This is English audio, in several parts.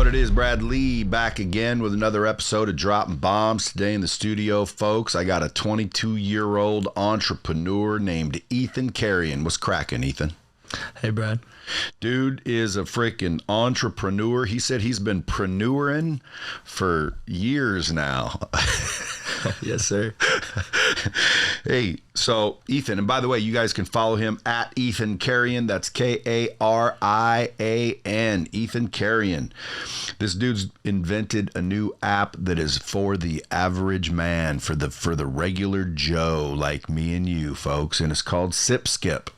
it is? Brad Lea back again with another episode of Dropping Bombs. Today in the studio, folks, I got a 22-year-old entrepreneur named Ethan Karian. What's cracking, Ethan? Hey, Brad. Dude is a freaking entrepreneur. He said he's been preneuring for years now. Yes, sir. Hey, so Ethan, and by the way, you guys can follow him at Ethan Karian. That's Karian. Ethan Karian. This dude's invented a new app that is for the average man, for the regular Joe like me and you, folks, and it's called Sip Skip.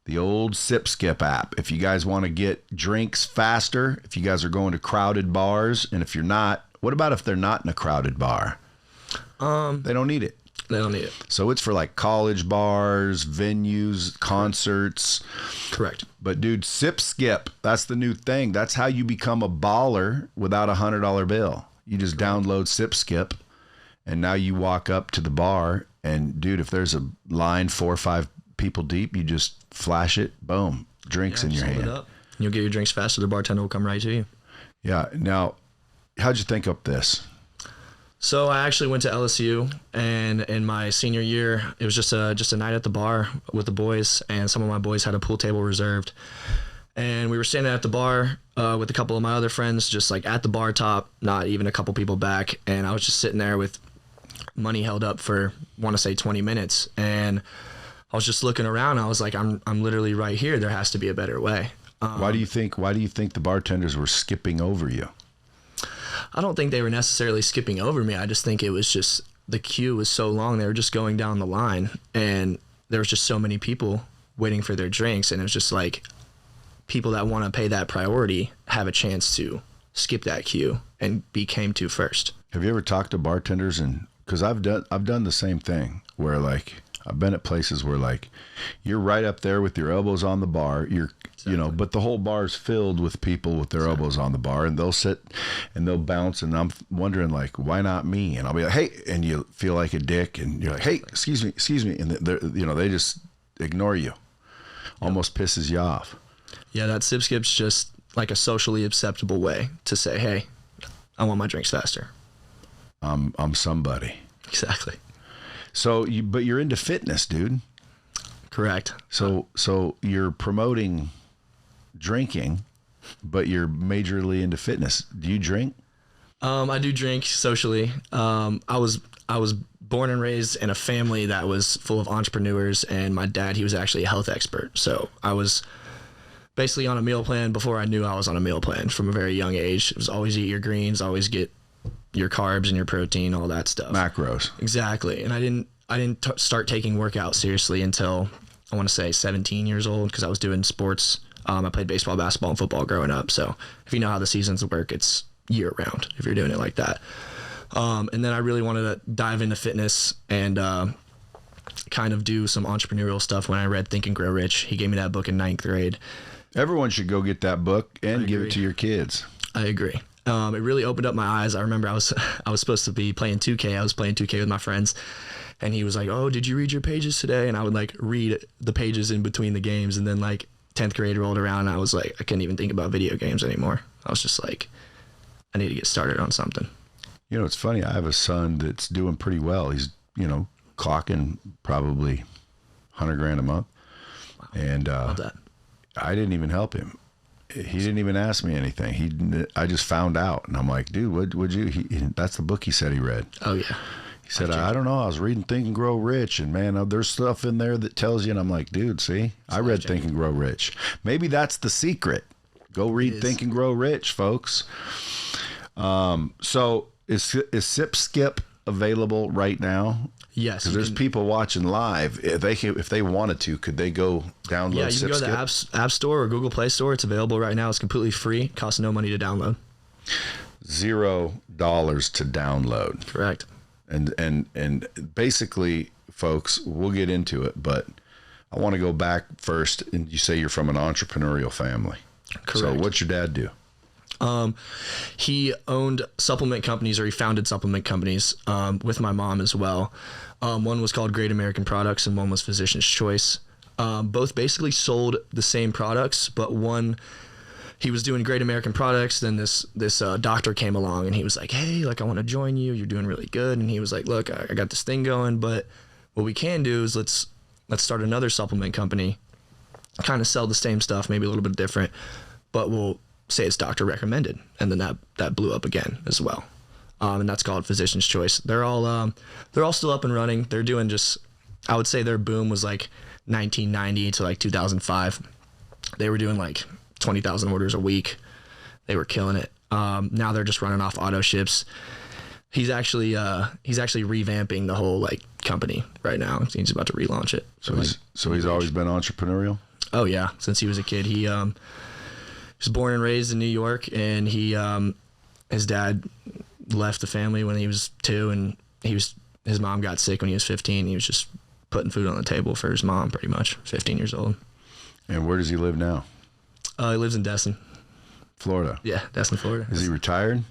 The old Sip Skip app. If you guys want to get drinks faster, if you guys are going to crowded bars, and if you're not, what about if they're not in a crowded bar? They don't need it. They don't need it. So it's for like college bars, venues, concerts. Correct. But dude, Sip Skip, that's the new thing. That's how you become a baller without $100 bill. You just download Sip Skip, and now you walk up to the bar, and dude, if there's a line 4 or 5 people deep, you just flash it, boom, drinks in your hand. You'll get your drinks faster. The bartender will come right to you. Yeah. Now, how'd you think up this? So I actually went to LSU, and in my senior year, it was just a night at the bar with the boys, and some of my boys had a pool table reserved. And we were standing at the bar with a couple of my other friends, just like at the bar top, not even a couple people back. And I was just sitting there with money held up for, I want to say 20 minutes. And I was just looking around. I was like, I'm literally right here. There has to be a better way. Why do you think the bartenders were skipping over you? I don't think they were necessarily skipping over me. I just think it was just the queue was so long. They were just going down the line, and there was just so many people waiting for their drinks. And it was just like people that want to pay that priority have a chance to skip that queue and be came to first. Have you ever talked to bartenders? And because I've done the same thing where like I've been at places where like you're right up there with your elbows on the bar. But the whole bar is filled with people with their elbows on the bar, and they'll sit and they'll bounce, and I'm wondering like, why not me? And I'll be like, hey, and you feel like a dick, and you're like, hey, excuse me, and they just ignore you. Almost pisses you off. Yeah, that Sip Skip's just like a socially acceptable way to say, hey, I want my drinks faster. I'm somebody. Exactly. So but you're into fitness, dude. Correct. So you're promoting drinking, but you're majorly into fitness. Do you drink? I do drink socially. I was born and raised in a family that was full of entrepreneurs, and my dad, he was actually a health expert. So I was basically on a meal plan before I knew I was on a meal plan from a very young age. It was always eat your greens, always get your carbs and your protein, all that stuff. Macros. Exactly. And I didn't start taking workout seriously until I want to say 17 years old, because I was doing sports. I played baseball, basketball, and football growing up. So if you know how the seasons work, it's year round if you're doing it like that. And then I really wanted to dive into fitness and kind of do some entrepreneurial stuff when I read Think and Grow Rich. He gave me that book in 9th grade. Everyone should go get that book and give it to your kids. I agree. It really opened up my eyes. I remember I was supposed to be playing 2K. I was playing 2K with my friends. And he was like, oh, did you read your pages today? And I would like read the pages in between the games. And then like 10th grade rolled around, and I was like, I couldn't even think about video games anymore. I was just like, I need to get started on something. You know, it's funny. I have a son that's doing pretty well. He's, clocking probably $100,000 a month. Wow. And Love that. I didn't even help him. He didn't even ask me anything. I just found out. And I'm like, dude, would you? That's the book he said he read. Oh, yeah. He said, I don't know. I was reading Think and Grow Rich, and man, there's stuff in there that tells you. And I'm like, dude, see, I read Think and Grow Rich. Maybe that's the secret. Go read Think and Grow Rich, folks. So is Sip Skip available right now? Yes. Because there's people watching live. If they wanted to, could they go download Sip Skip? Yeah, you can go to the App Store or Google Play Store. It's available right now. It's completely free. It costs no money to download. $0 to download. Correct. And basically, folks, we'll get into it, but I want to go back first. And you say you're from an entrepreneurial family. Correct. So what's your dad do? He owned supplement companies, or he founded supplement companies with my mom as well. One was called Great American Products, and one was Physician's Choice. Both basically sold the same products, but one he was doing Great American Products. Then this doctor came along and he was like, hey, like I want to join you. You're doing really good. And he was like, look, I got this thing going, but what we can do is let's start another supplement company, kind of sell the same stuff, maybe a little bit different, but we'll say it's doctor recommended. And then that blew up again as well. And that's called Physician's Choice. They're all still up and running. They're doing I would say their boom was like 1990 to like 2005. They were doing like 20,000 orders a week. They were killing it. Now they're just running off auto ships. He's actually revamping the whole like company right now. He's about to relaunch it. So he's always been entrepreneurial? Oh yeah, since he was a kid. He was born and raised in New York, and his dad left the family when he was 2, and his mom got sick when he was 15. He was just putting food on the table for his mom, pretty much. 15 years old. And where does he live now? He lives in Destin, Florida. Yeah, Destin, Florida. Is he retired?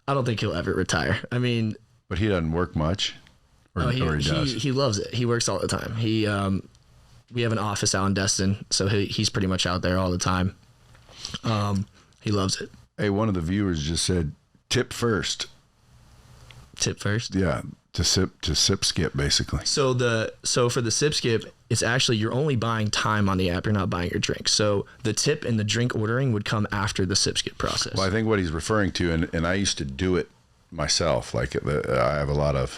I don't think he'll ever retire. I mean, but he doesn't work much, or he does. He loves it. He works all the time. We have an office out in Destin, so he's pretty much out there all the time. He loves it. Hey, one of the viewers just said, tip first. Tip first? Yeah, to sip skip basically. So for the sip skip, it's actually you're only buying time on the app. You're not buying your drink. So the tip and the drink ordering would come after the sip skip process. Well, I think what he's referring to, and I used to do it myself. Like I have a lot of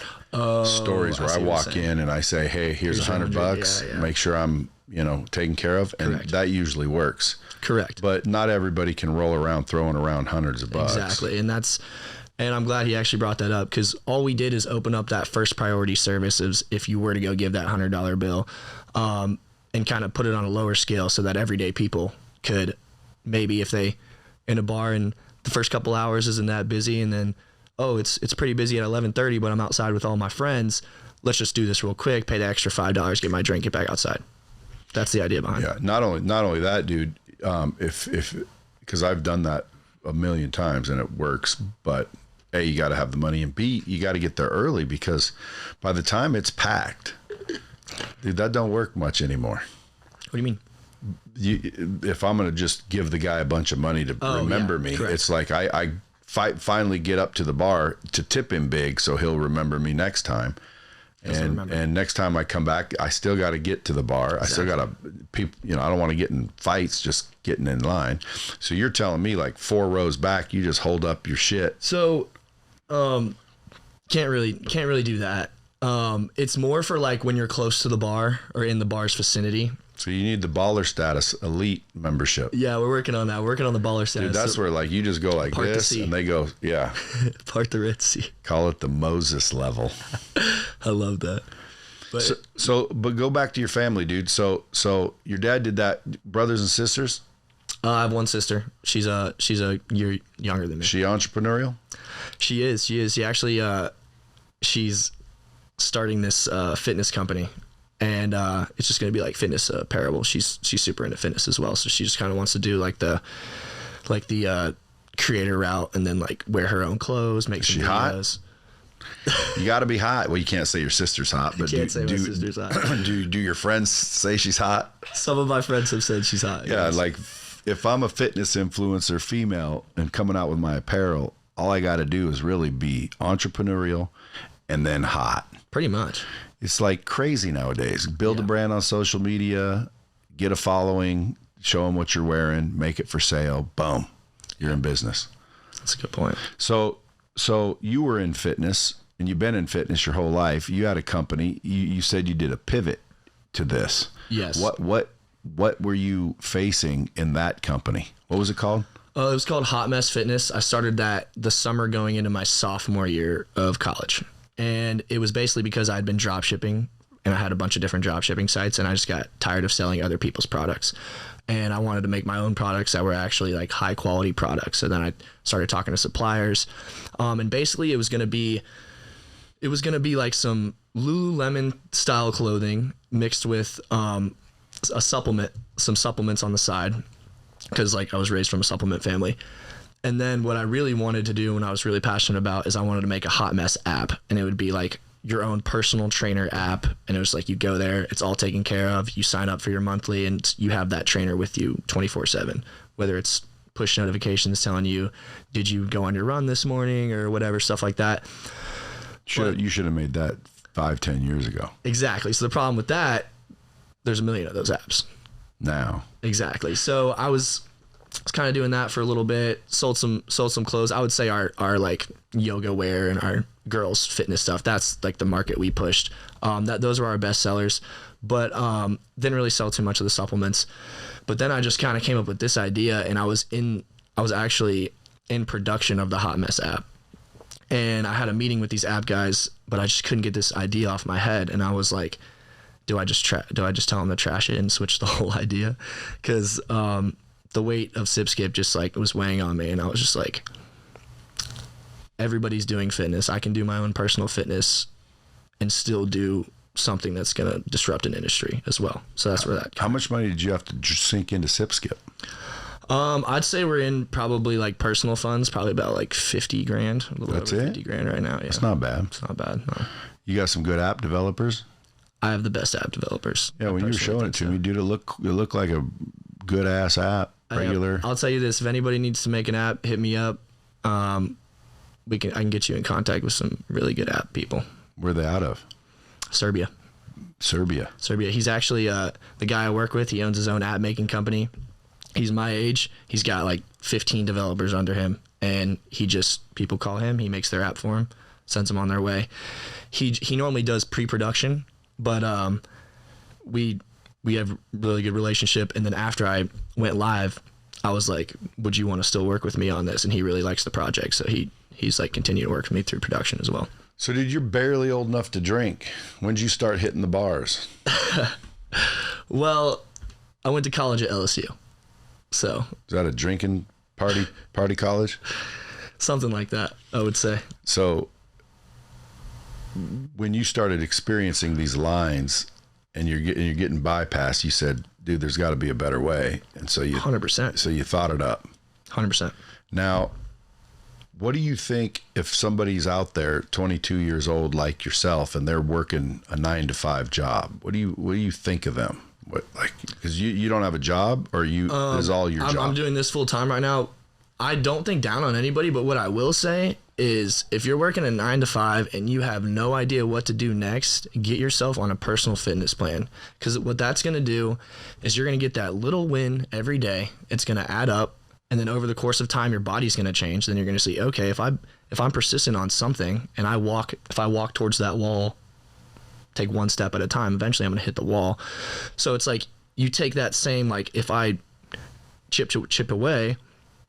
stories where I walk in and I say, hey, here's $100. Yeah. Make sure I'm taken care of, and Correct. That usually works. Correct. But not everybody can roll around throwing around hundreds of bucks. Exactly, and I'm glad he actually brought that up, because all we did is open up that first priority service if you were to go give that $100 bill, and kind of put it on a lower scale so that everyday people could, maybe if they in a bar and the first couple hours isn't that busy, and then it's pretty busy at 11:30, but I'm outside with all my friends. Let's just do this real quick, pay the extra $5, get my drink, get back outside. That's the idea behind it. Yeah, not only that, dude. Because I've done that a million times and it works, but A, you got to have the money, and B, you got to get there early, because by the time it's packed, dude, that don't work much anymore. What do you mean? If I'm going to just give the guy a bunch of money to remember me, correct. It's like I finally get up to the bar to tip him big so he'll remember me next time. And next time I come back, I still got to get to the bar. Exactly. I still got to, I don't want to get in fights just getting in line. So you're telling me like 4 rows back, you just hold up your shit. So, can't really do that. It's more for like when you're close to the bar or in the bar's vicinity. So you need the baller status elite membership. Yeah, we're working on that. We're working on the baller status. Dude, that's where like you just go like this and they go, yeah. Part the Red Sea. Call it the Moses level. I love that. But but go back to your family, dude. So your dad did that. Brothers and sisters? I have one sister. She's a year younger than me. She entrepreneurial? She is. She actually she's starting this fitness company. And it's just going to be like fitness apparel. She's super into fitness as well. So she just kind of wants to do like the creator route, and then like wear her own clothes, make some videos. Hot? You got to be hot. Well, you can't say your sister's hot, but my sister's hot. do your friends say she's hot? Some of my friends have said she's hot. Yeah, yes. like if I'm a fitness influencer female and coming out with my apparel, all I got to do is really be entrepreneurial and then hot. Pretty much. It's like crazy nowadays. Build a brand on social media, get a following, show them what you're wearing, make it for sale. Boom, you're in business. That's a good point. So you were in fitness, and you've been in fitness your whole life. You had a company. You said you did a pivot to this. Yes. What were you facing in that company? What was it called? It was called Hot Mess Fitness. I started that the summer going into my sophomore year of college. And it was basically because I'd been drop shipping, and I had a bunch of different drop shipping sites, and I just got tired of selling other people's products. And I wanted to make my own products that were actually like high quality products. So then I started talking to suppliers. And basically it was going to be like some Lululemon style clothing mixed with some supplements on the side, because like I was raised from a supplement family. And then what I really wanted to do, and I was really passionate about, is I wanted to make a hot mess app, and it would be like your own personal trainer app, and it was like you go there, it's all taken care of. You sign up for your monthly, and you have that trainer with you 24/7. Whether it's push notifications telling you, did you go on your run this morning or whatever, stuff like that. You should have made that 5-10 years ago. Exactly. So the problem with that, there's a million of those apps now. Exactly. So I was kind of doing that for a little bit. Sold some clothes. I would say our like yoga wear and our girls fitness stuff, that's like the market we pushed. Those were our best sellers, but didn't really sell too much of the supplements. But then I just kind of came up with this idea, and I was actually in production of the Hot Mess app. And I had a meeting with these app guys, but I just couldn't get this idea off my head. And I was like, do I just tell them to trash it and switch the whole idea? Because the weight of Sip Skip just like was weighing on me, and I was just like, everybody's doing fitness. I can do my own personal fitness and still do something that's going to disrupt an industry as well. So that's where that. How much money did you have to sink into Sip Skip? I'd say we're in probably like personal funds, probably about like 50 grand. A little That's over it? 50 grand right now. Yeah. That's not bad. It's not bad. No. You got some good app developers? I have the best app developers. Yeah, when you were showing it to me, dude, it looked like a good ass app. Regular. I'll tell you this: if anybody needs to make an app, hit me up. I can get you in contact with some really good app people. Where are they out of? Serbia. He's actually the guy I work with. He owns his own app making company. He's my age. He's got like 15 developers under him, and people call him. He makes their app for him, sends them on their way. He normally does pre-production, but we have really good relationship. And then after I went live, I was like, would you want to still work with me on this? And he really likes the project, so he's like continued to work with me through production as well. So dude, you're barely old enough to drink. When did you start hitting the bars? Well, I went to college at LSU. So is that a drinking party college? Something like that, I would say. So when you started experiencing these lines and you're getting bypassed, you said, dude, there's got to be a better way. And so 100%. So you thought it up. 100%. Now, what do you think if somebody's out there 22 years old like yourself and they're working a 9-to-5 job? What do you think of them? Because you don't have a job, or is all your job? I'm doing this full time right now. I don't think down on anybody, but what I will say is if you're working a 9-to-5 and you have no idea what to do next, get yourself on a personal fitness plan. Because what that's going to do is you're going to get that little win every day. It's going to add up. And then over the course of time, your body's going to change. Then you're going to see, okay, if I'm persistent on something and if I walk towards that wall, take one step at a time, eventually I'm going to hit the wall. So it's like you take that same, like if I chip away,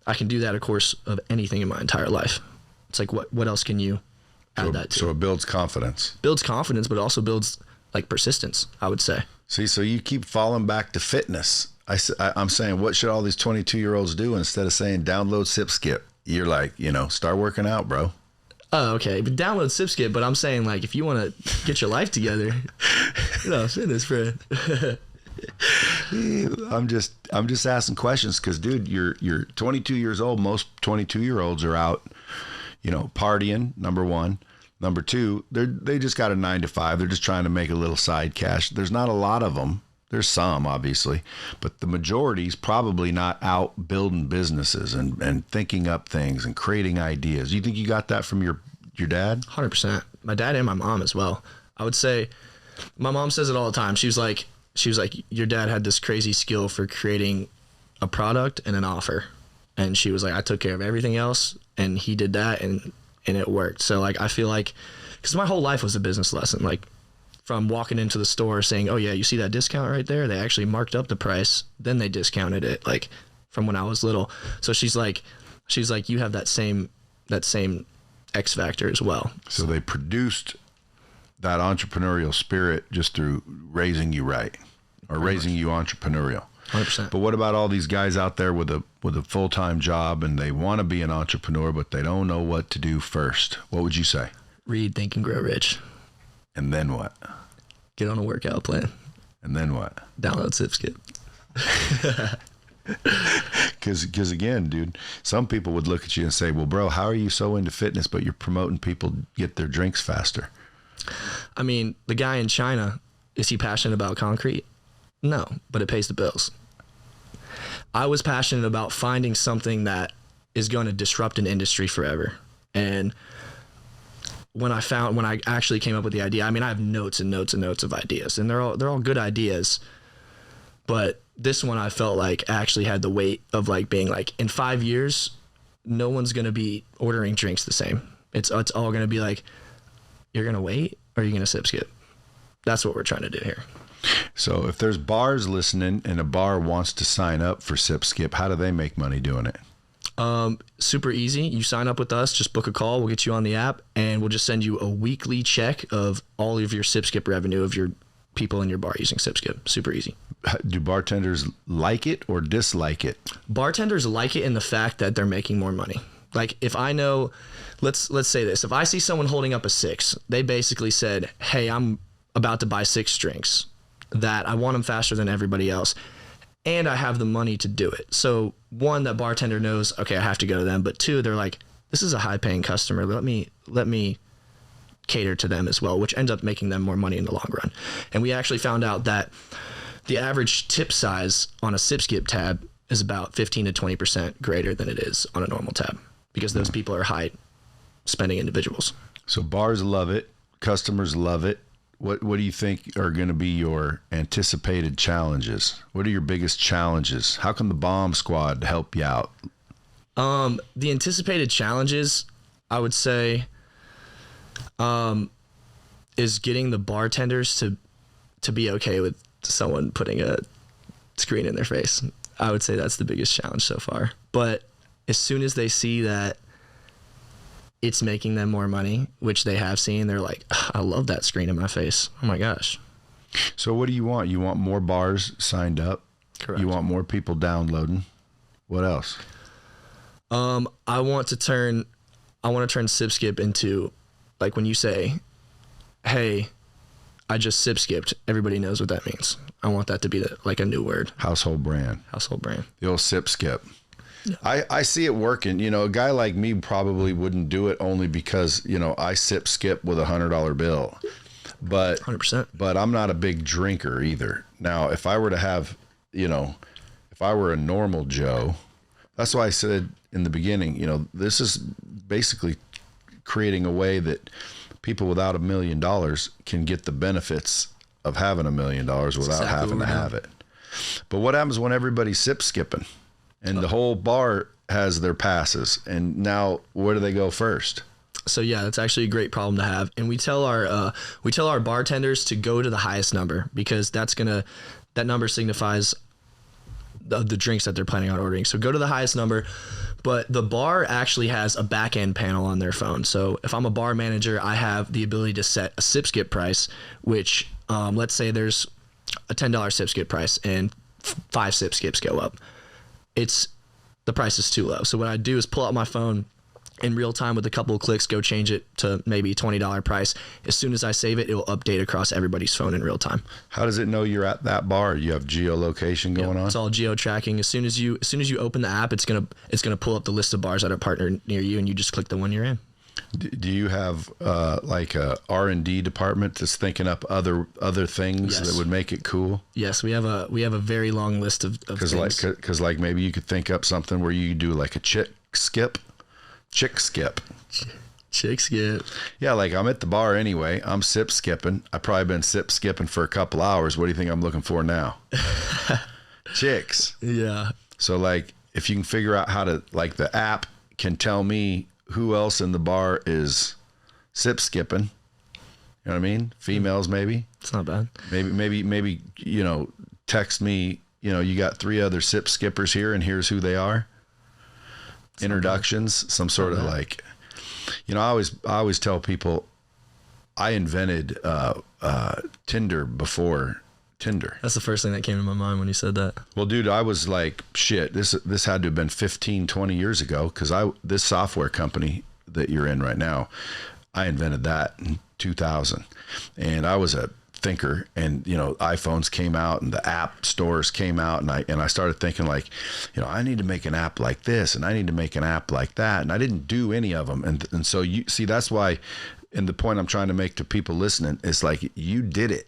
I can do that, of course, of anything in my entire life. It's like, what else can you add that to? So it builds confidence. Builds confidence, but it also builds like persistence, I would say. See, so you keep falling back to fitness. I'm saying, what should all these 22-year-olds do instead of saying download Sip Skip? You're like, start working out, bro. Oh, okay. But download Sip Skip. But I'm saying, like, if you want to get your life together, fitness, friend. I'm just asking questions because, dude, you're 22 years old. Most 22-year-olds are out, partying. Number one. Number two, they just got a 9-to-5. They're just trying to make a little side cash. There's not a lot of them. There's some, obviously, but the majority's probably not out building businesses and thinking up things and creating ideas. You think you got that from your dad? 100%. My dad and my mom as well. I would say my mom says it all the time. She was like, your dad had this crazy skill for creating a product and an offer. And she was like, I took care of everything else and he did that and it worked. So like, I feel like, because my whole life was a business lesson, like from walking into the store saying, oh yeah, you see that discount right there? They actually marked up the price. Then they discounted it, like from when I was little. So she's like, you have that same X factor as well. So they produced that entrepreneurial spirit just through raising you right, or raising you entrepreneurial. 100%. But what about all these guys out there with a full-time job and they want to be an entrepreneur, but they don't know what to do first? What would you say? Read, Think, and Grow Rich. And then what? Get on a workout plan. And then what? Download Sip Skip. Because again, dude, some people would look at you and say, well, bro, how are you so into fitness, but you're promoting people get their drinks faster? I mean, the guy in China, is he passionate about concrete? No, but it pays the bills. I was passionate about finding something that is going to disrupt an industry forever. And when I actually came up with the idea, I mean, I have notes and notes and notes of ideas, and they're all good ideas. But this one I felt like actually had the weight of like being like, in 5 years, no one's going to be ordering drinks the same. It's all going to be like, you're going to wait or you're going to sip skip. That's what we're trying to do here. So if there's bars listening and a bar wants to sign up for Sip Skip, how do they make money doing it? Super easy. You sign up with us, just book a call. We'll get you on the app and we'll just send you a weekly check of all of your Sip Skip revenue of your people in your bar using Sip Skip. Super easy. Do bartenders like it or dislike it? Bartenders like it in the fact that they're making more money. Like if I know, let's say this, if I see someone holding up a 6, they basically said, hey, I'm about to buy 6 drinks that I want them faster than everybody else. And I have the money to do it. So one, that bartender knows, okay, I have to go to them. But 2, they're like, this is a high paying customer. Let me cater to them as well, which ends up making them more money in the long run. And we actually found out that the average tip size on a Sip Skip tab is about 15 to 20% greater than it is on a normal tab because those people are high spending individuals. So bars love it. Customers love it. What do you think are going to be your anticipated challenges? What are your biggest challenges? How can the Bomb Squad help you out? The anticipated challenges, I would say, is getting the bartenders to be okay with someone putting a screen in their face. I would say that's the biggest challenge so far. But as soon as they see that it's making them more money, which they have seen, they're like, I love that screen in my face. Oh my gosh. So what do you want? You want more bars signed up? Correct. You want more people downloading? What else? I want to turn Sip Skip into, like, when you say, hey, I just Sip Skipped, everybody knows what that means. I want that to be like a new word. Household brand. The old Sip Skip. Yeah. I see it working. You know, a guy like me probably wouldn't do it only because, you know, I Sip Skip with $100 bill. But 100%. But I'm not a big drinker either. Now, if I were to have, you know, if I were a normal Joe, that's why I said in the beginning, you know, this is basically creating a way that people without $1 million can get the benefits of having $1 million without having to have it. But what happens when everybody's sip skipping and the whole bar has their passes, and now where do they go first? So yeah, that's actually a great problem to have. And we tell our bartenders to go to the highest number because that number signifies the drinks that they're planning on ordering. So go to the highest number, but the bar actually has a back end panel on their phone. So if I'm a bar manager, I have the ability to set a Sip Skip price, which let's say there's a $10 Sip Skip price and 5 Sip Skips go up. The price is too low. So what I do is pull out my phone in real time with a couple of clicks, go change it to maybe $20 price. As soon as I save it, it will update across everybody's phone in real time. How does it know you're at that bar? You have geolocation going on? It's all geo tracking. As soon as you open the app, it's gonna pull up the list of bars that are partnered near you, and you just click the one you're in. Do you have like a R&D department that's thinking up other things that would make it cool? Yes, we have a very long list of things. Because like maybe you could think up something where you do like a chick skip. Chick skip. Yeah, like I'm at the bar anyway. I'm sip skipping. I've probably been sip skipping for a couple hours. What do you think I'm looking for now? Chicks. Yeah. So like if you can figure out how to, like the app can tell me who else in the bar is sip skipping. You know what I mean? Females maybe. It's not bad. Maybe, you know, text me, you know, you got 3 other sip skippers here and here's who they are. Introductions, some sort of like, you know, I always tell people I invented Tinder before Tinder. That's the first thing that came to my mind when you said that. Well, dude, I was like, shit, this had to have been 15, 20 years ago because this software company that you're in right now, I invented that in 2000. And I was a thinker, and you know, iPhones came out and the app stores came out, and I started thinking like, you know, I need to make an app like this and I need to make an app like that, and I didn't do any of them. And so you see, that's why And the point I'm trying to make to people listening is like, you did it.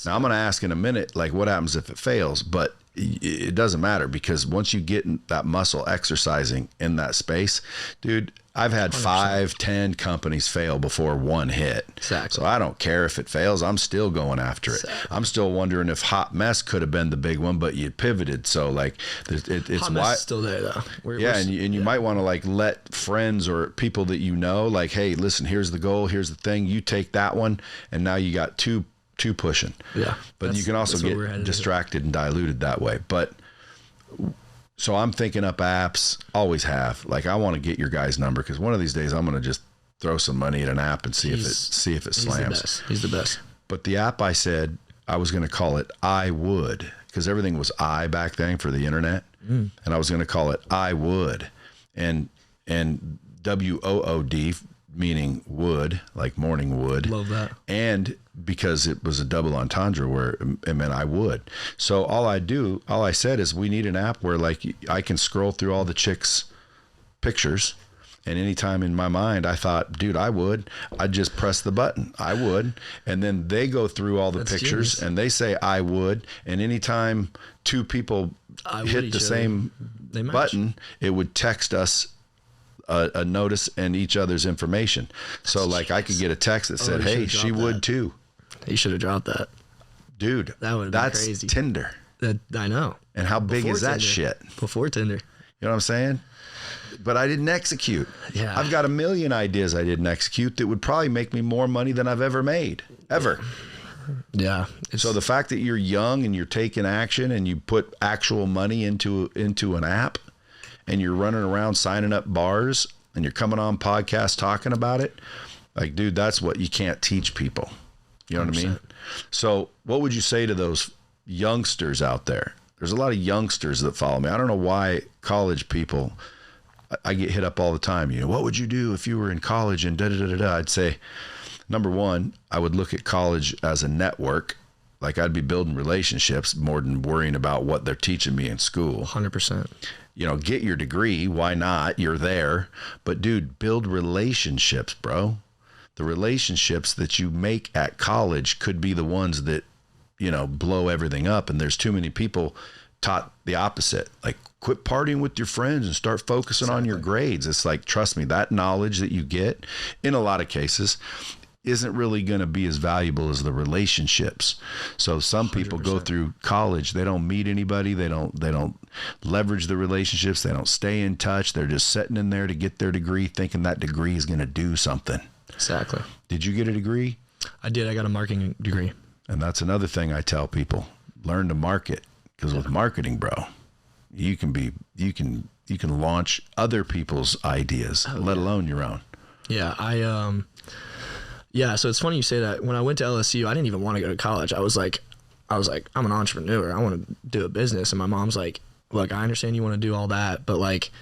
Now I'm going to ask in a minute, like what happens if it fails, but it doesn't matter, because once you get in that muscle exercising in that space, dude, I've had 5, 10 companies fail before one hit. Exactly. So I don't care if it fails. I'm still going after it. Exactly. I'm still wondering if Hot Mess could have been the big one, but you pivoted. So like it's Hot Mess is still there though. And you might want to like let friends or people that you know, like, hey, listen, here's the goal, here's the thing. You take that one, and now you got two pushing. Yeah. But you can also get distracted and diluted that way. But so I'm thinking up apps, always have. Like, I want to get your guy's number, because one of these days I'm going to just throw some money at an app and see if it slams. He's the best. But the app, I said I was going to call it I Would, because everything was I back then for the internet. And I was going to call it I Would. And WOOD, meaning wood, like morning wood. Love that. And because it was a double entendre where it meant I would. So all I said is, we need an app where like I can scroll through all the chicks' pictures, and anytime in my mind I thought, dude, I'd just press the button, I would, and then they go through all the pictures genius. And they say I would, and anytime two people hit the same button, it would text us a notice and each other's information. So like I could get a text that said, hey, she would too. You should have dropped that. Dude, that's crazy. Tinder. I know. And how big is that shit? Before Tinder. You know what I'm saying? But I didn't execute. Yeah. I've got a million ideas I didn't execute that would probably make me more money than I've ever made. Ever. Yeah. So the fact that you're young and you're taking action and you put actual money into an app, and you're running around signing up bars, and you're coming on podcasts talking about it, like, dude, that's what you can't teach people. You know what 100%. I mean? So what would you say to those youngsters out there? There's a lot of youngsters that follow me. I don't know why college people, I get hit up all the time. You know, what would you do if you were in college and da-da-da-da-da? I'd say, number one, I would look at college as a network. Like, I'd be building relationships more than worrying about what they're teaching me in school. 100%. You know, get your degree. Why not? You're there. But dude, build relationships, bro. The relationships that you make at college could be the ones that, you know, blow everything up. And there's too many people taught the opposite. Like, quit partying with your friends and start focusing on your grades. It's like, trust me, that knowledge that you get in a lot of cases isn't really going to be as valuable as the relationships. So some people 100%. Go through college, they don't meet anybody, they don't leverage the relationships, they don't stay in touch, they're just sitting in there to get their degree, thinking that degree is going to do something. Exactly. Did you get a degree? I did. I got a marketing degree. And that's another thing I tell people, learn to market, because with marketing, bro, you can launch other people's ideas, let alone your own. Yeah, yeah, so it's funny you say that. When I went to LSU, I didn't even want to go to college. I was like, I'm an entrepreneur. I want to do a business. And my mom's like, look, I understand you want to do all that, but like,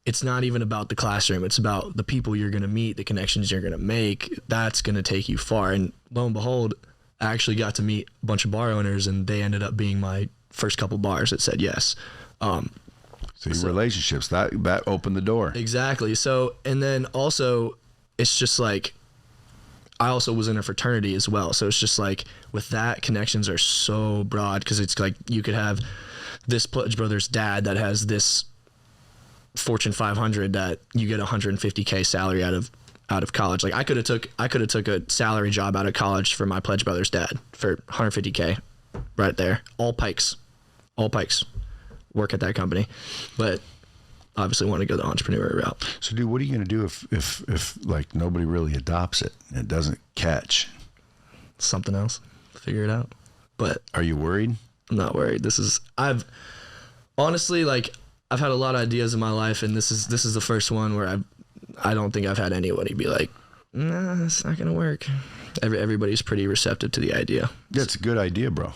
it's not even about the classroom. It's about the people you're going to meet, the connections you're going to make. That's going to take you far. And lo and behold, I actually got to meet a bunch of bar owners, and they ended up being my first couple bars that said yes. So your relationships, that opened the door. Exactly. So, and then also, it's just like, I also was in a fraternity as well. So it's just like, with that, connections are so broad, because it's like you could have this Pledge Brothers dad that has this Fortune 500 that you get $150K salary out of college. Like I could have took a salary job out of college for my Pledge Brothers dad for $150K right there. All pikes work at that company, but obviously want to go the entrepreneurial route. So dude, what are you going to do if like nobody really adopts it and it doesn't catch? Something else, figure it out. But are you worried? I'm not worried. I've honestly, like, I've had a lot of ideas in my life, and this is the first one where I don't think I've had anybody be like, nah, it's not going to work. Everybody's pretty receptive to the idea. That's a good idea, bro.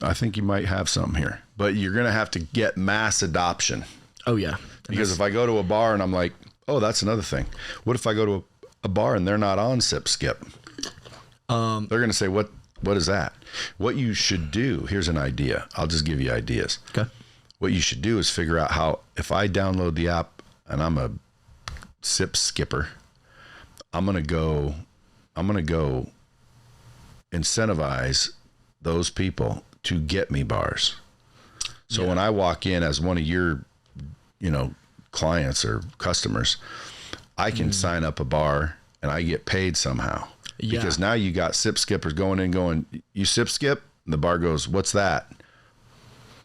I think you might have something here, but you're going to have to get mass adoption. Oh yeah. Because if I go to a bar and I'm like, oh, that's another thing. What if I go to a bar and they're not on Sip Skip? They're going to say, what is that? What you should do, here's an idea. I'll just give you ideas. Okay. What you should do is figure out how, if I download the app and I'm a Sip Skipper, I'm going to go I'm going to go incentivize those people to get me bars. So when I walk in as one of your, clients or customers, I can sign up a bar and I get paid somehow. Yeah. Because now you got sip skippers going in going, you sip skip? And the bar goes, what's that?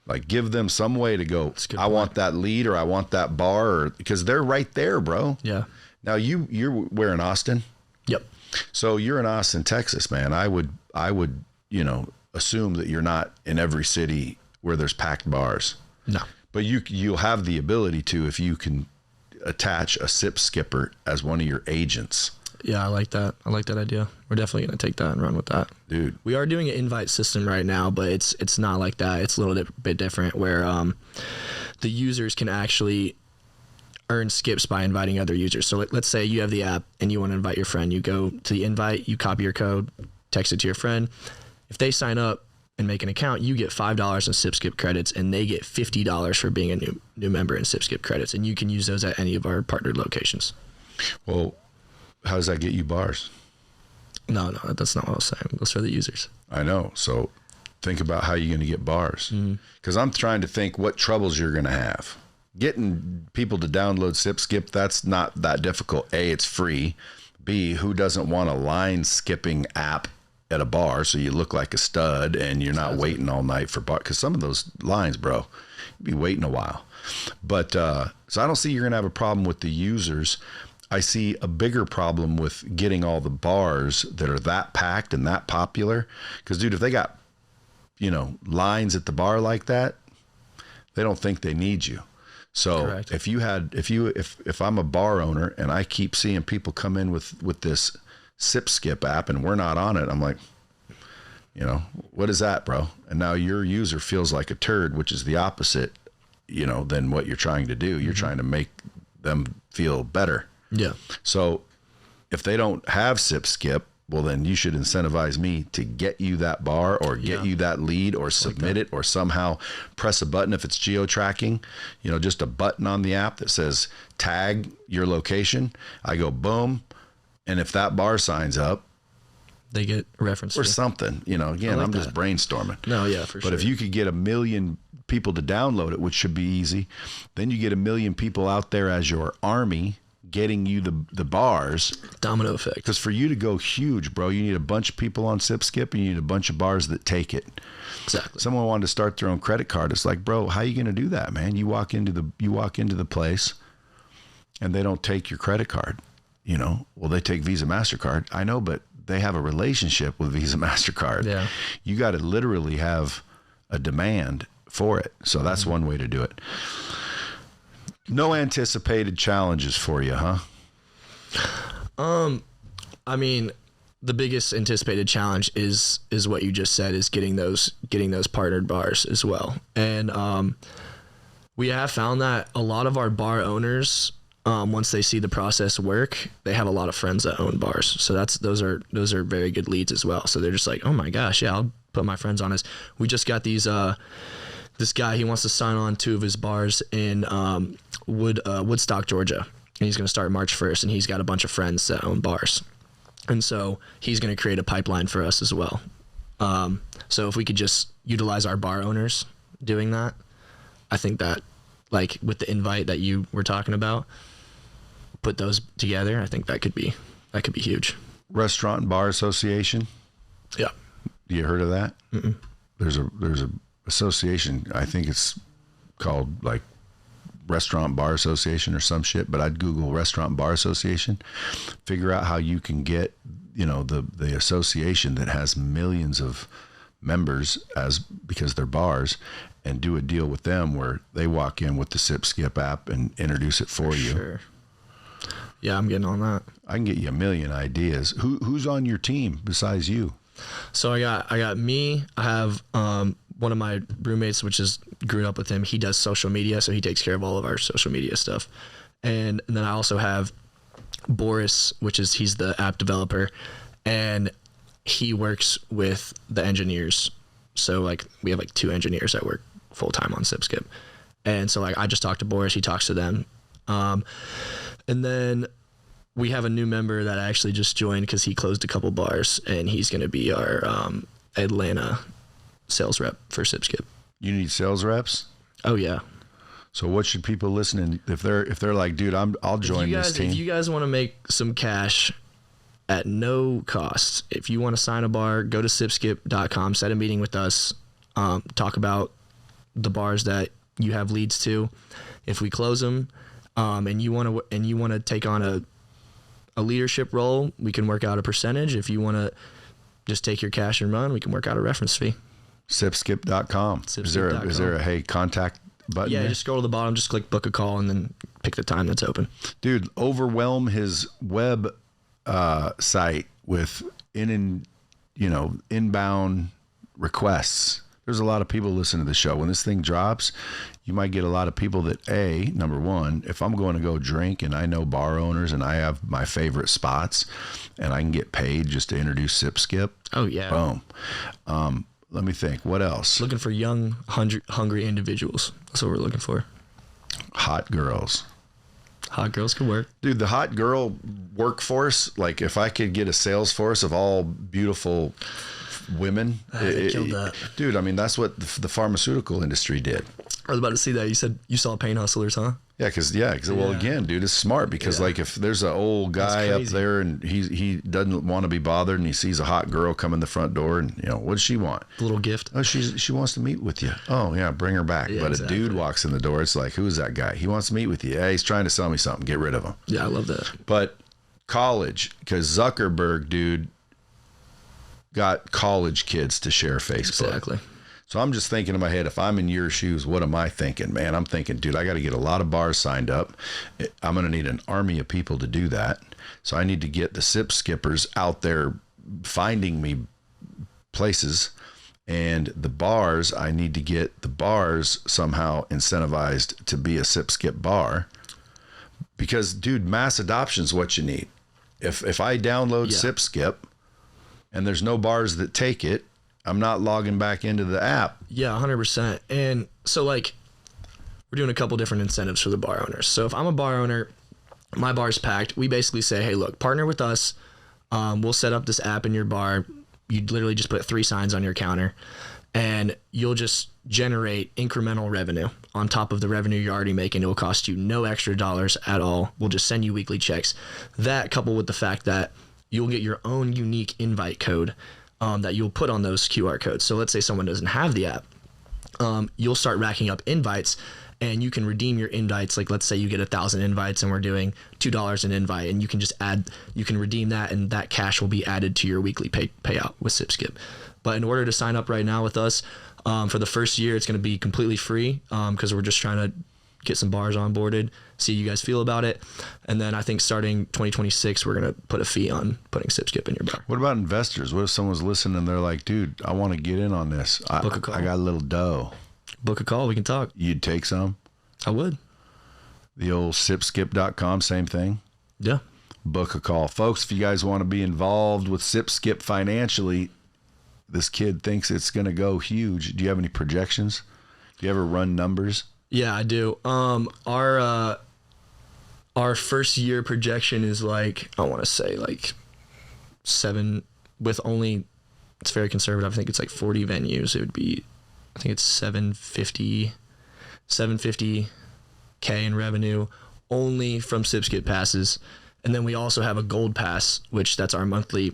Like, give them some way to go, I want that lead, or I want that bar, or because they're right there, bro. Yeah. Now you're where in Austin? Yep. So you're in Austin, Texas, man. I would, assume that you're not in every city where there's packed bars. No. But you'll have the ability to, if you can attach a sip skipper as one of your agents. Yeah, I like that. I like that idea. We're definitely going to take that and run with that. Dude. We are doing an invite system right now, but it's not like that. It's a little bit different where the users can actually earn skips by inviting other users. So let's say you have the app and you want to invite your friend. You go to the invite, you copy your code, text it to your friend. If they sign up and make an account, you get $5 in sip skip credits, and they get $50 for being a new member in sip skip credits. And you can use those at any of our partnered locations. Well, how does that get you bars? No, that's not what I was saying. Those are the users. I know. So think about how you're going to get bars. Because I'm trying to think what troubles you're going to have. Getting people to download Sip Skip, that's not that difficult. A, it's free. B, who doesn't want a line skipping app at a bar so you look like a stud and you're not waiting all night for bar? Because some of those lines, bro, you'd be waiting a while. But so I don't see you're going to have a problem with the users. I see a bigger problem with getting all the bars that are that packed and that popular. Because, dude, if they got, lines at the bar like that, they don't think they need you. So correct. If I'm a bar owner and I keep seeing people come in with this Sip Skip app and we're not on it, I'm like, what is that, bro? And now your user feels like a turd, which is the opposite, than what you're trying to do. You're trying to make them feel better. Yeah. So if they don't have Sip Skip, well, then you should incentivize me to get you that bar or get you that lead or submit it or somehow press a button. If it's geo-tracking, just a button on the app that says tag your location. I go boom. And if that bar signs up, they get reference or something, again, I'm just brainstorming. No, yeah, for sure. But if you could get 1 million people to download it, which should be easy, then you get 1 million people out there as your army getting you the bars. Domino effect. Because for you to go huge, bro, you need a bunch of people on Sip Skip and you need a bunch of bars that take it. Exactly. Someone wanted to start their own credit card. It's like, bro, how are you going to do that, man? You walk into the place and they don't take your credit card. Well, they take Visa, MasterCard. I know, but they have a relationship with Visa, MasterCard. Yeah. You got to literally have a demand for it. So that's one way to do it. No anticipated challenges for you, huh? I mean, the biggest anticipated challenge is what you just said, is getting those partnered bars as well. And we have found that a lot of our bar owners, once they see the process work, they have a lot of friends that own bars. So those are very good leads as well. So they're just like, oh my gosh, yeah, I'll put my friends on this. We just got these this guy, he wants to sign on 2 of his bars in Woodstock, Georgia. And he's going to start March 1st, and he's got a bunch of friends that own bars. And so he's going to create a pipeline for us as well. So if we could just utilize our bar owners doing that, I think that, like with the invite that you were talking about, put those together, I think that could be huge. Restaurant and Bar Association? Yeah. You heard of that? Mm-mm. There's a association, I think it's called like Restaurant Bar Association or some shit, but I'd Google Restaurant Bar Association, figure out how you can get, the association that has millions of members because they're bars, and do a deal with them where they walk in with the Sip Skip app and introduce it for you. Sure. Yeah, I'm getting on that. I can get you 1 million ideas. Who's on your team besides you? So I got me. I have one of my roommates, which is grew up with him. He does social media, so he takes care of all of our social media stuff. And then I also have Boris, he's the app developer, and he works with the engineers. So we have 2 engineers that work full time on Sip Skip. And so I just talk to Boris, he talks to them. And then we have a new member that actually just joined because he closed a couple bars, and he's going to be our Atlanta sales rep for SipSkip. You need sales reps? Oh yeah. So what should people listening if they're like, dude, I'll join this team. If you guys want to make some cash at no cost, if you want to sign a bar, go to sipskip.com, set a meeting with us, talk about the bars that you have leads to. If we close them, and you want to take on a leadership role, we can work out a percentage. If you want to just take your cash and run, we can work out a reference fee. Sipskip.com. Is there a hey contact button? Yeah, there? just scroll to the bottom, just click book a call, and then pick the time that's open. Dude, overwhelm his web site with inbound requests. There's a lot of people listening to the show. When this thing drops, you might get a lot of people that number one, if I'm going to go drink and I know bar owners and I have my favorite spots and I can get paid just to introduce SipSkip. Oh yeah. Boom. Let me think. What else? Looking for young, hungry individuals. That's what we're looking for. Hot girls. Hot girls could work. Dude, the hot girl workforce, like if I could get a sales force of all beautiful women. They killed that. Dude, I mean, that's what the pharmaceutical industry did. I was about to see that. You said you saw Pain Hustlers, huh? Yeah, because well, again, dude, it's smart because like if there's an old guy up there and he doesn't want to be bothered and he sees a hot girl come in the front door and what does she want? A little gift. Oh, she wants to meet with you. Oh yeah, bring her back. Yeah, but exactly. A dude walks in the door. It's like, who's that guy? He wants to meet with you. Hey, he's trying to sell me something. Get rid of him. Yeah, I love that. But college, because Zuckerberg, dude, got college kids to share Facebook. Exactly. So I'm just thinking in my head, if I'm in your shoes, what am I thinking, man? I'm thinking, dude, I got to get a lot of bars signed up. I'm going to need an army of people to do that. So I need to get the sip skippers out there finding me places. And the bars, I need to get the bars somehow incentivized to be a sip skip bar. Because, dude, mass adoption is what you need. If I download Sip Skip and there's no bars that take it, I'm not logging back into the app. Yeah, 100%. And so like we're doing a couple different incentives for the bar owners. So if I'm a bar owner, my bar's packed, we basically say, hey, look, partner with us. We'll set up this app in your bar. You literally just put 3 signs on your counter and you'll just generate incremental revenue on top of the revenue you're already making. It will cost you no extra dollars at all. We'll just send you weekly checks. That coupled with the fact that you'll get your own unique invite code that you'll put on those QR codes. So let's say someone doesn't have the app. You'll start racking up invites and you can redeem your invites. Like let's say you get 1,000 invites and we're doing $2 an invite and you can redeem that and that cash will be added to your weekly payout with SipSkip. But in order to sign up right now with us, for the first year, it's going to be completely free because we're just trying to get some bars onboarded, see how you guys feel about it. And then I think starting 2026, we're going to put a fee on putting SipSkip in your bar. What about investors? What if someone's listening and they're like, dude, I want to get in on this. Book a call. I got a little dough. Book a call. We can talk. You'd take some? I would. The old sipskip.com, same thing? Yeah. Book a call. Folks, if you guys want to be involved with SipSkip financially, this kid thinks it's going to go huge. Do you have any projections? Do you ever run numbers? Yeah, I do. Our first year projection is like, I want to say like 7 with only, it's very conservative. I think it's like 40 venues. It would be, I think it's 750K in revenue only from SipSkip passes. And then we also have a gold pass, which that's our monthly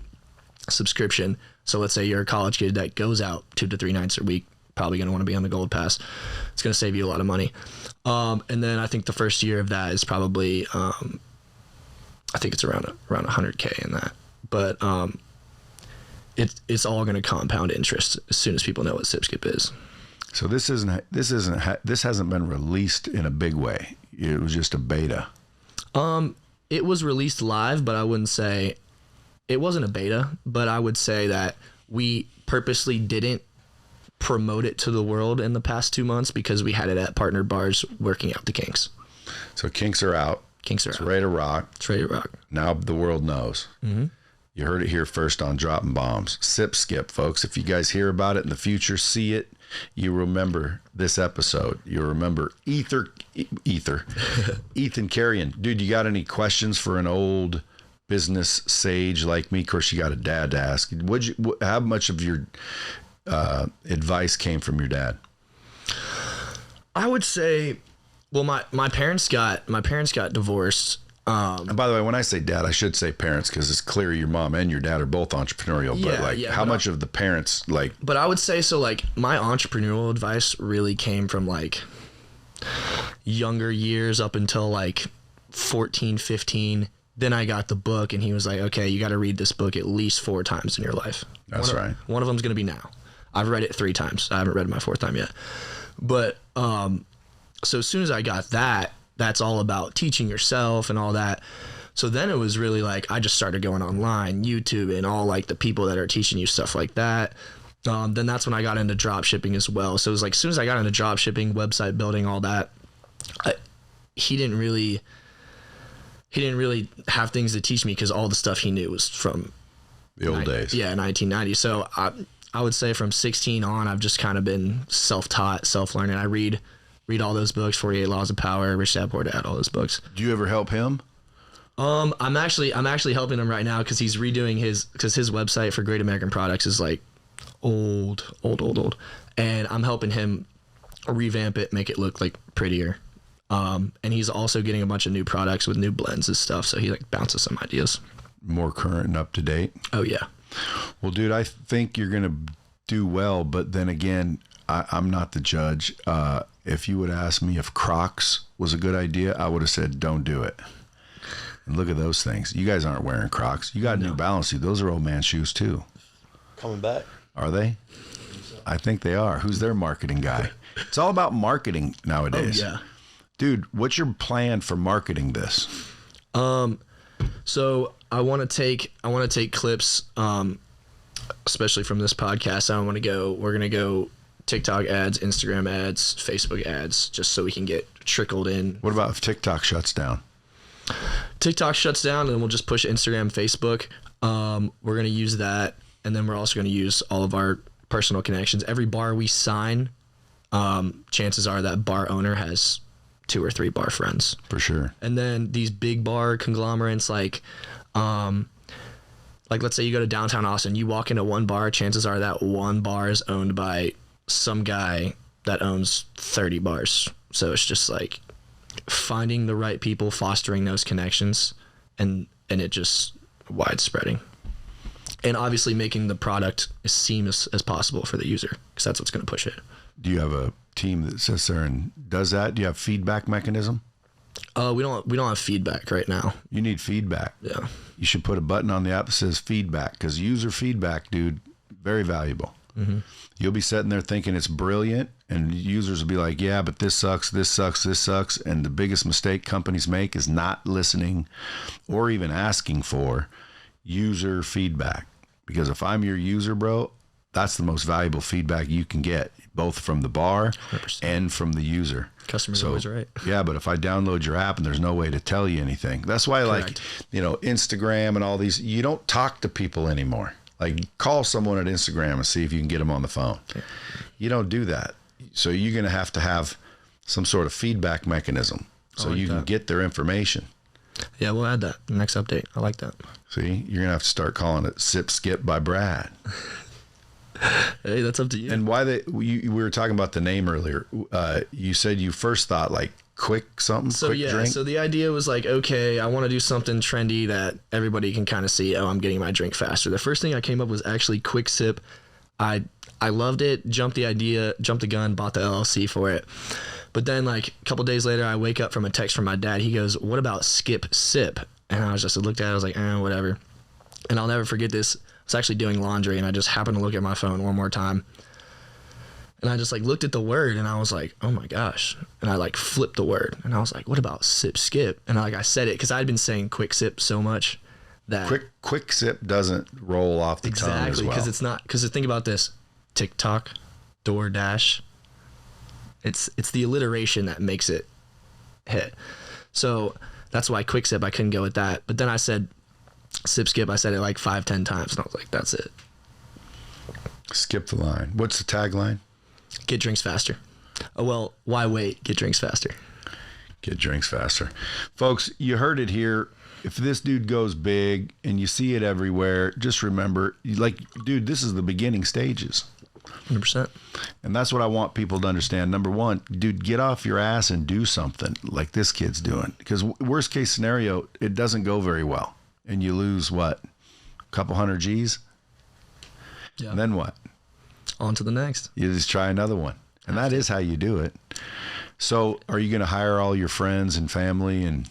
subscription. So let's say you're a college kid that goes out 2 to 3 nights a week, probably going to want to be on the gold pass. It's going to save you a lot of money. And then I think the first year of that is probably, I think it's around 100K in that, but it's all going to compound interest as soon as people know what SipSkip is. So this hasn't been released in a big way. It was just a beta. It was released live, but I wouldn't say it wasn't a beta, but I would say that we purposely didn't promote it to the world in the past 2 months because we had it at partner bars working out the kinks. So kinks are out. It's ready to rock. It's ready to rock. Now the world knows. Mm-hmm. You heard it here first on Dropping Bombs. SipSkip, folks. If you guys hear about it in the future, see it, you remember this episode. You remember Ethan Karian. Dude, you got any questions for an old business sage like me? Of course, you got a dad to ask. How much of your advice came from your dad? I would say, well, my parents got divorced. And by the way, when I say dad, I should say parents, because it's clear your mom and your dad are both entrepreneurial. But how much of the parents like? But I would say so. Like my entrepreneurial advice really came from like younger years up until like 14, 15. Then I got the book, and he was like, "Okay, you got to read this book at least 4 times in your life." That's right. One of them's gonna be now. I've read it 3 times. I haven't read it my 4th time yet. But so as soon as I got that. That's all about teaching yourself and all that. So then it was really like, I just started going online, YouTube, and all like the people that are teaching you stuff like that. Then that's when I got into drop shipping as well. So it was like, as soon as I got into drop shipping, website building, all that, he didn't really have things to teach me, because all the stuff he knew was from the old days. Yeah, 1990. So I would say from 16 on, I've just kind of been self-taught, self-learning. I read all those books, 48 Laws of Power, Rich Dad Poor Dad, all those books. Do you ever help him? I'm actually helping him right now, because he's redoing his website for Great American Products is like old, and I'm helping him revamp it, make it look like prettier. And he's also getting a bunch of new products with new blends and stuff, so he like bounces some ideas. More current and up to date. Oh yeah. Well, dude, I think you're gonna do well, but then again, I'm not the judge. If you would ask me if Crocs was a good idea, I would have said, don't do it. And look at those things. You guys aren't wearing Crocs. You got New Balance. Those are old man shoes too. Coming back. Are they? I think they are. Who's their marketing guy? It's all about marketing nowadays. Oh, yeah. Dude, what's your plan for marketing this? So I want to take clips, especially from this podcast. We're going to go TikTok ads, Instagram ads, Facebook ads, just so we can get trickled in. What about if TikTok shuts down? TikTok shuts down, and then we'll just push Instagram, Facebook. We're going to use that. And then we're also going to use all of our personal connections. Every bar we sign, chances are that bar owner has 2 or 3 bar friends. For sure. And then these big bar conglomerates, like let's say you go to downtown Austin, you walk into one bar, chances are that one bar is owned by some guy that owns 30 bars. So it's just like finding the right people, fostering those connections, and it just widespreading. And obviously making the product as seamless as possible for the user, because that's what's going to push it. Do you have a team that sits there and does that? Do you have feedback mechanism? We don't have feedback right now. You need feedback. Yeah. You should put a button on the app that says feedback, because user feedback, dude, very valuable. Mm-hmm. You'll be sitting there thinking it's brilliant, and users will be like, yeah, but this sucks, this sucks, this sucks. And the biggest mistake companies make is not listening or even asking for user feedback. Because if I'm your user, bro, that's the most valuable feedback you can get, both from the bar 100%. And from the user. Customer's always right. Yeah, but if I download your app and there's no way to tell you anything, that's why Correct. Instagram and all these, you don't talk to people anymore. Like, call someone at Instagram and see if you can get them on the phone. Okay. You don't do that. So you're going to have some sort of feedback mechanism so you can get their information. Yeah, we'll add that next update. I like that. See, you're going to have to start calling it Sip Skip by Brad. Hey, that's up to you. And why we were talking about the name earlier. You said you first thought like quick something, quick drink. So the idea was like, okay, I want to do something trendy that everybody can kind of see. Oh, I'm getting my drink faster. The first thing I came up was actually Quick Sip. I loved it. Jumped the gun, bought the LLC for it. But then like a couple days later, I wake up from a text from my dad. He goes, "What about Skip Sip?" And I looked at it. I was like, whatever. And I'll never forget this. I was actually doing laundry, and I just happened to look at my phone one more time. And I just like looked at the word, and I was like, oh my gosh. And I like flipped the word, and I was like, what about Sip Skip? And I said it because I'd been saying Quick Sip so much that quick sip doesn't roll off the tongue as well. Exactly, because it's not. Because think about this: TikTok, DoorDash. It's the alliteration that makes it hit. So that's why Quick Sip, I couldn't go with that. But then I said Sip Skip. I said it like 5-10 times, and I was like, that's it. Skip the line. What's the tagline? Get drinks faster. Oh, well, why wait? Get drinks faster. Get drinks faster. Folks, you heard it here. If this dude goes big and you see it everywhere, just remember, like, dude, this is the beginning stages. 100%. And that's what I want people to understand. Number one, dude, get off your ass and do something like this kid's doing. Because worst case scenario, it doesn't go very well. And you lose, what, a couple hundred G's? Yeah. And then what? On to the next. You just try another one. And that is how you do it. So are you going to hire all your friends and family? And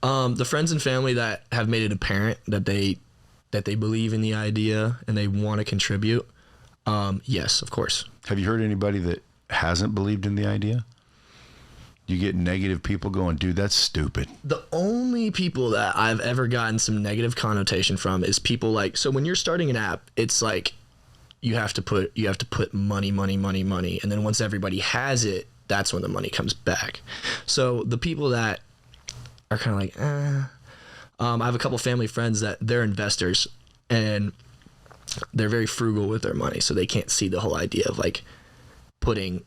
the friends and family that have made it apparent that they believe in the idea and they want to contribute, yes, of course. have you heard anybody that hasn't believed in the idea? You get negative people going, dude, that's stupid. The only people that I've ever gotten some negative connotation from is people like, so when you're starting an app, it's like you have to put money. And then once everybody has it, that's when the money comes back. So the people that are kind of like, I have a couple family friends that they're investors and they're very frugal with their money. So they can't see the whole idea of like putting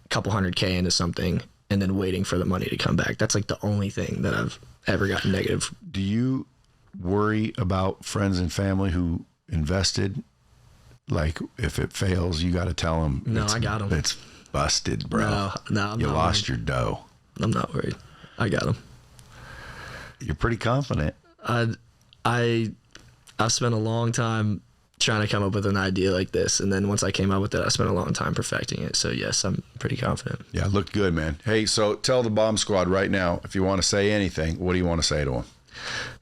a couple $100K into something and then waiting for the money to come back. That's like the only thing that I've ever gotten negative. Do you worry about friends and family who invested? Like if it fails, you got to tell them. No, I got them. It's busted, bro. No, I'm you not lost worried. your dough. I'm not worried. I got them. You're pretty confident. I've spent a long time trying to come up with an idea like this, and then once I came up with it, I spent a long time perfecting it. So yes, I'm pretty confident. Yeah, it looked good, man. Hey, so tell the Bomb Squad right now, if you want to say anything, what do you want to say to them?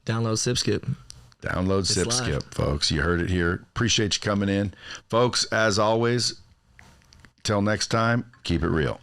Download SipSkip. Download SipSkip, folks. You heard it here. Appreciate you coming in. Folks, as always, till next time, keep it real.